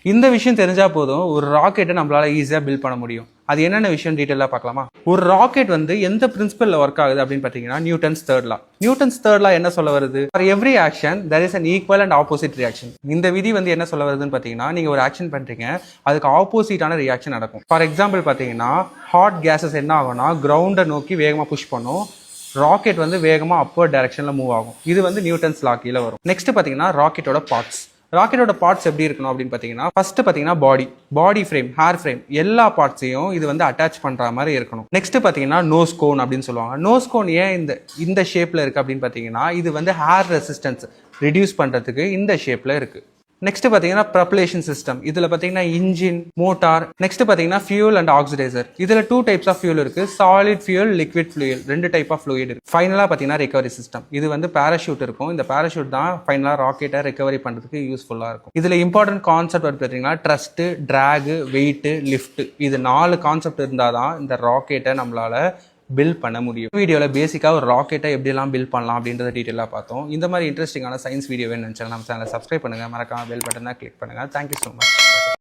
இந்த விஷயம் தெரிஞ்சா போதும் ஒரு ராக்கெட்டை நம்மளால ஈஸியாக பில்ட் பண்ண முடியும். அது என்னென்ன விஷயம் டீட்டெயிலாக பார்க்கலாமா? ஒரு ராக்கெட் வந்து எந்த பிரின்சிபலில் ஒர்க் ஆகுது அப்படின்னு பார்த்தீங்கன்னா Newton's third law. Newton's third law என்ன சொல்ல வருது? For every action there is an equal and opposite reaction. இந்த விதி வந்து என்ன சொல்ல வருதுன்னு பார்த்தீங்கன்னா, நீங்கள் ஒரு ஆக்ஷன் பண்ணுறீங்க, அதுக்கு ஆப்போசிட்டான ரியாக்ஷன் நடக்கும். ஃபார் எக்ஸாம்பிள் பார்த்தீங்கன்னா ஹாட் கேஸஸ் என்ன ஆகும்னா கிரவுண்டை நோக்கி வேகமாக புஷ் பண்ணும், ராக்கெட் வந்து வேகமாக அப்பர் டைரக்ஷனில் மூவ் ஆகும். இது வந்து நியூட்டன்ஸ் லா கீழே வரும். நெக்ஸ்ட் பார்த்தீங்கன்னா ராக்கெட்டோட பார்ட்ஸ். ராக்கெட்டோட பார்ட்ஸ் எப்படி இருக்கணும் அப்படின்னு பார்த்தீங்கன்னா, ஃபர்ஸ்ட் பார்த்தீங்கன்னா பாடி ஃப்ரேம், ஹேர் ஃப்ரேம் எல்லா பார்ட்ஸையும் இது வந்து அட்டாச் பண்ணுற மாதிரி இருக்கணும். நெக்ஸ்ட் பார்த்தீங்கன்னா நோஸ் கோன் அப்படின்னு சொல்லுவாங்க. நோஸ் கோன் ஏன் இந்த ஷேப்பில் இருக்குது அப்படின்னு பார்த்தீங்கன்னா, இது வந்து ஹேர் ரெசிஸ்டன்ஸ் ரிடியூஸ் பண்ணுறதுக்கு இந்த ஷேப்பில் இருக்குது. நெக்ஸ்ட் பார்த்தீங்கன்னா ப்ரொபல்ஷன் சிஸ்டம். இதில் பார்த்தீங்கன்னா இன்ஜின், மோட்டார். நெக்ஸ்ட் பார்த்தீங்கன்னா ஃபியூல் அண்ட் ஆக்சிடைசர். இதில் 2 டைப்ஸ் ஆஃப் ஃபியூல் இருக்குது, solid fuel, liquid fuel. 2 type of fluid இருக்குது. ஃபைனலாக பார்த்தீங்கன்னா ரெக்கவரி சிஸ்டம். இது வந்து பேராஷூட் இருக்கும். இந்த பேராஷூட் தான் ஃபைனலாக ராக்கெட்டை ரெக்கவரி பண்ணுறதுக்கு யூஸ்ஃபுல்லாக இருக்கும். இதில் இம்பார்ட்டன்ட் கான்செப்ட் வந்து பார்த்தீங்கன்னா ட்ரஸ்ட், ட்ராக், வெயிட், லிஃப்ட். இது 4 கான்செப்ட் இருந்தால் தான் இந்த ராக்கெட்டை நம்மளால பில்ட் பண்ண முடியும். வீடியோவில் பேசிக்காக ஒரு ராக்கெட்டை எப்படிலாம் பில்ட் பண்ணலாம் அப்படின்றத டீட்டெயிலாக பார்த்தோம். இந்த மாதிரி இன்ட்ரெஸ்டிங்கான சயின்ஸ் வீடியோ வேணும்னு நினச்சாலும் நம்ம சேனலை சப்ஸ்கிரைப் பண்ணுங்கள், மறக்காம பெல் பட்டனை கிளிக் பண்ணுங்கள். Thank you so much.